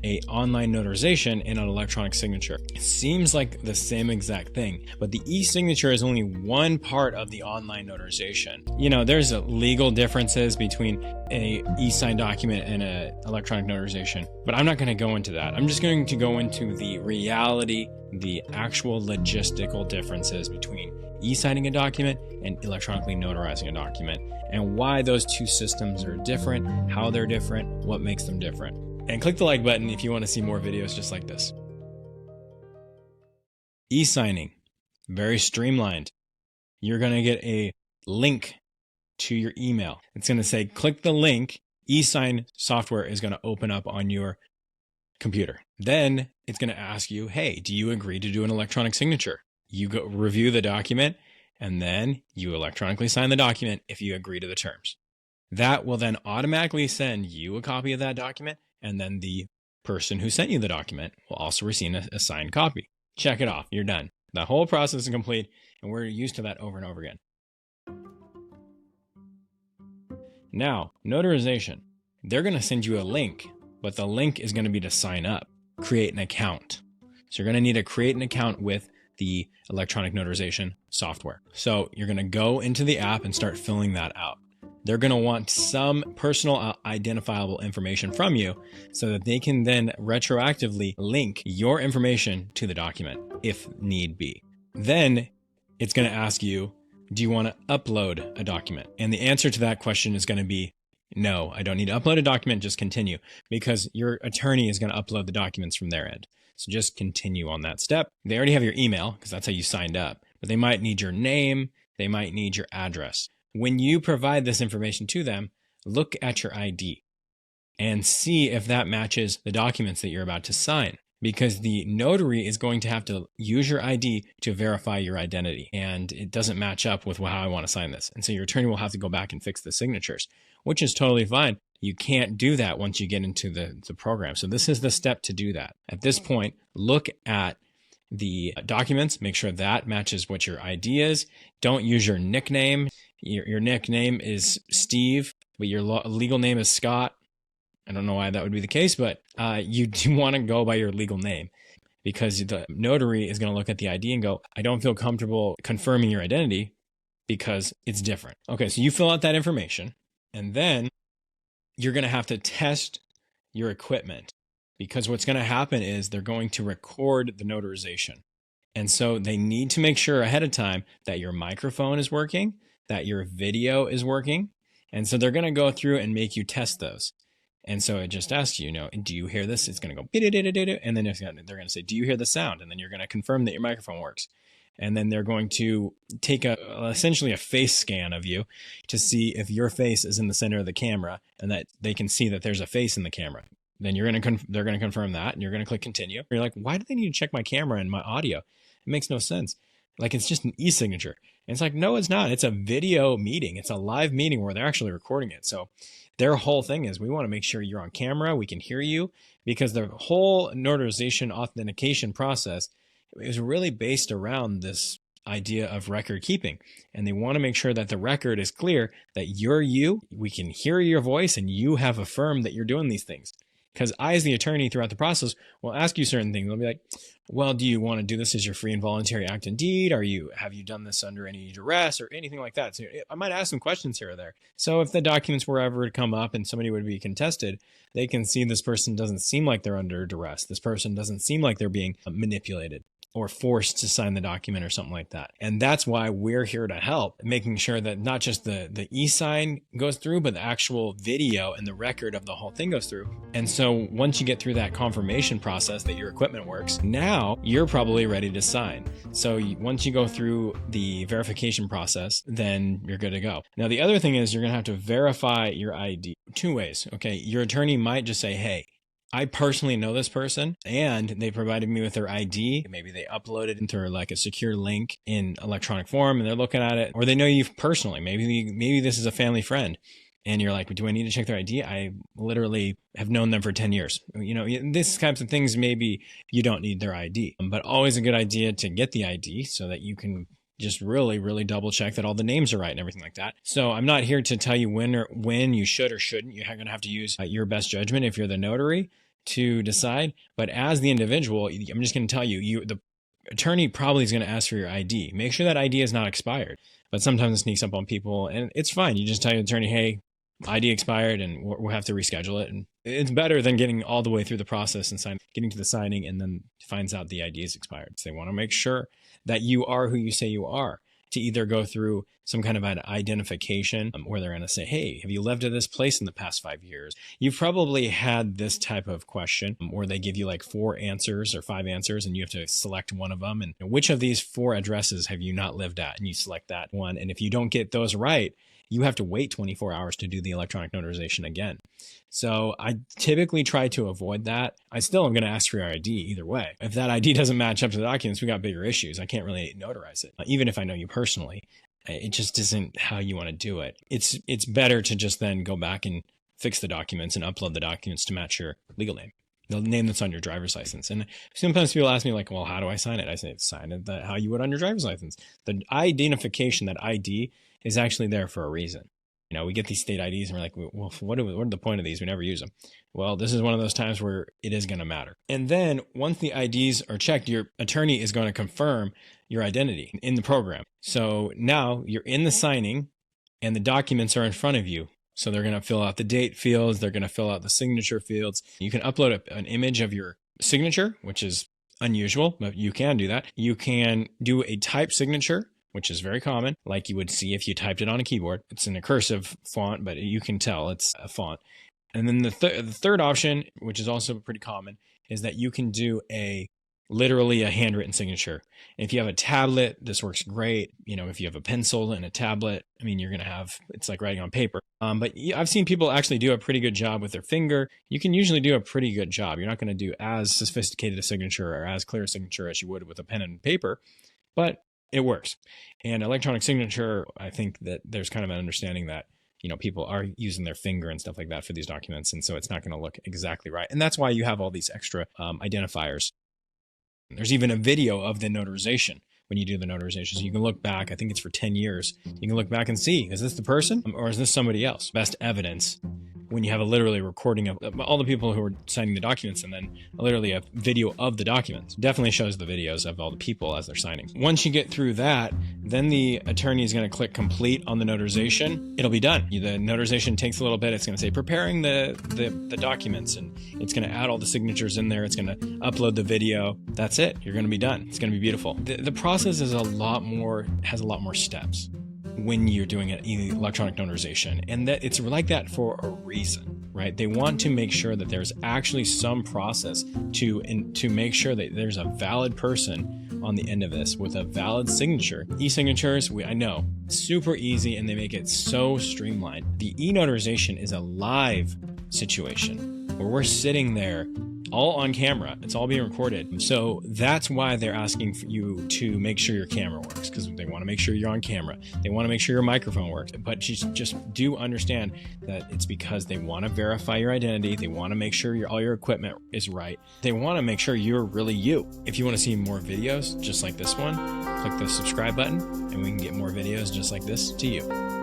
a online notarization and an electronic signature. It seems like the same exact thing, but the e-signature is only one part of the online notarization. You know, there's legal differences between a e-signed document and an electronic notarization, but I'm not going to go into that. I'm just going to go into the reality, the actual logistical differences between e-signing a document and electronically notarizing a document, and why those two systems are different, how they're different, what makes them different. And click the like button if you want to see more videos just like this. E-signing, very streamlined. You're going to get a link to your email. It's going to say, click the link. E-sign software is going to open up on your computer. Then it's going to ask you, hey, do you agree to do an electronic signature? You go review the document, and then you electronically sign the document if you agree to the terms. That will then automatically send you a copy of that document, and then the person who sent you the document will also receive a signed copy. Check it off. You're done. The whole process is complete, and we're used to that over and over again. Now, notarization. They're going to send you a link, but the link is going to be to sign up, create an account. So you're going to need to create an account with the electronic notarization software. So you're going to go into the app and start filling that out. They're going to want some personal identifiable information from you so that they can then retroactively link your information to the document if need be. Then it's going to ask you, do you want to upload a document? And the answer to that question is going to be, no, I don't need to upload a document, just continue, because your attorney is going to upload the documents from their end. So just continue on that step. They already have your email because that's how you signed up, but they might need your name. They might need your address. When you provide this information to them, look at your ID and see if that matches the documents that you're about to sign, because the notary is going to have to use your ID to verify your identity, and it doesn't match up with how I want to sign this. And so your attorney will have to go back and fix the signatures, which is totally fine. You can't do that once you get into the program. So this is the step to do that. At this point, look at the documents, make sure that matches what your ID is. Don't use your nickname. Your nickname is Steve, but your legal name is Scott. I don't know why that would be the case, but you do want to go by your legal name, because the notary is going to look at the ID and go, I don't feel comfortable confirming your identity because it's different. Okay, so you fill out that information, and then you're going to have to test your equipment, because what's going to happen is they're going to record the notarization. And so they need to make sure ahead of time that your microphone is working, that your video is working. And so they're going to go through and make you test those. And so it just asks you, do you hear this? It's going to go, and then they're going to say, do you hear the sound? And then you're going to confirm that your microphone works. And then they're going to take essentially a face scan of you to see if your face is in the center of the camera and that they can see that there's a face in the camera. Then they're going to confirm that, and you're going to click continue. You're like, why do they need to check my camera and my audio? It makes no sense. Like, it's just an e-signature. And it's like, no, it's not. It's a video meeting. It's a live meeting where they're actually recording it. So their whole thing is, we want to make sure you're on camera, we can hear you, because the whole notarization authentication process is really based around this idea of record keeping. And they want to make sure that the record is clear, that you're you, we can hear your voice, and you have affirmed that you're doing these things. Because I, as the attorney throughout the process, will ask you certain things. They'll be like, well, do you want to do this as your free and voluntary act and deed? Have you done this under any duress or anything like that? So I might ask some questions here or there. So if the documents were ever to come up and somebody would be contested, they can see this person doesn't seem like they're under duress. This person doesn't seem like they're being manipulated or forced to sign the document or something like that. And that's why we're here to help, making sure that not just the e-sign goes through, but the actual video and the record of the whole thing goes through. And so once you get through that confirmation process that your equipment works, now you're probably ready to sign. So once you go through the verification process, then you're good to go. Now, the other thing is, you're going to have to verify your ID two ways. Okay, your attorney might just say, hey, I personally know this person and they provided me with their ID. Maybe they uploaded into like a secure link in electronic form and they're looking at it, or they know you personally. Maybe this is a family friend and you're like, do I need to check their ID? I literally have known them for 10 years. These types of things, maybe you don't need their ID, but always a good idea to get the ID so that you can just really, really double check that all the names are right and everything like that. So I'm not here to tell you when you should or shouldn't. You're going to have to use your best judgment if you're the notary. to decide. But as the individual, I'm just going to tell you, the attorney probably is going to ask for your ID. Make sure that ID is not expired. But sometimes it sneaks up on people, and it's fine. You just tell your attorney, hey, ID expired and we'll have to reschedule it. And it's better than getting all the way through the process and getting to the signing and then finds out the ID is expired. So they want to make sure that you are who you say you are, to either go through some kind of an identification where they're going to say, hey, have you lived at this place in the past 5 years? You've probably had this type of question where they give you like 4 answers or 5 answers and you have to select one of them. And which of these 4 addresses have you not lived at? And you select that one. And if you don't get those right, you have to wait 24 hours to do the electronic notarization again. So I typically try to avoid that. I still am going to ask for your ID either way. If that ID doesn't match up to the documents, we got bigger issues. I can't really notarize it. Even if I know you personally, it just isn't how you want to do it. It's better to just then go back and fix the documents and upload the documents to match your legal name, the name that's on your driver's license. And sometimes people ask me like, well, how do I sign it? I say, sign it how you would on your driver's license. The identification, that ID, is actually there for a reason. You know, we get these state IDs and we're like, well, what are the point of these? We never use them. Well, this is one of those times where it is going to matter. And then once the IDs are checked, your attorney is going to confirm your identity in the program. So now you're in the signing and the documents are in front of you. So they're going to fill out the date fields. They're going to fill out the signature fields. You can upload an image of your signature, which is unusual, but you can do that. You can do a typed signature, which is very common, like you would see if you typed it on a keyboard. It's in a cursive font, but you can tell it's a font. And then the third option, which is also pretty common, is that you can do literally a handwritten signature. And if you have a tablet, this works great. You know, if you have a pencil and a tablet, I mean, you're going to it's like writing on paper. But I've seen people actually do a pretty good job with their finger. You can usually do a pretty good job. You're not going to do as sophisticated a signature or as clear a signature as you would with a pen and paper, but it works. And electronic signature, I think that there's kind of an understanding that, you know, people are using their finger and stuff like that for these documents. And so it's not going to look exactly right. And that's why you have all these extra identifiers. There's even a video of the notarization when you do the notarization. So you can look back, I think it's for 10 years. You can look back and see, is this the person or is this somebody else? Best evidence when you have a literally recording of all the people who are signing the documents and then literally a video of the documents. Definitely shows the videos of all the people as they're signing. Once you get through that, then the attorney is going to click complete on the notarization. It'll be done. The notarization takes a little bit. It's going to say preparing the documents, and it's going to add all the signatures in there. It's going to upload the video. That's it. You're going to be done. It's going to be beautiful. The process is has a lot more steps when you're doing an electronic notarization, and that it's like that for a reason, right? They want to make sure that there's actually some process to make sure that there's a valid person on the end of this with a valid signature. E-signatures, I know, super easy, and they make it so streamlined. The e-notarization is a live situation where we're sitting there all on camera. It's all being recorded. So that's why they're asking for you to make sure your camera works, because they want to make sure you're on camera. They want to make sure your microphone works. But just do understand that it's because they want to verify your identity. They want to make sure all your equipment is right. They want to make sure you're really you. If you want to see more videos just like this one, click the subscribe button and we can get more videos just like this to you.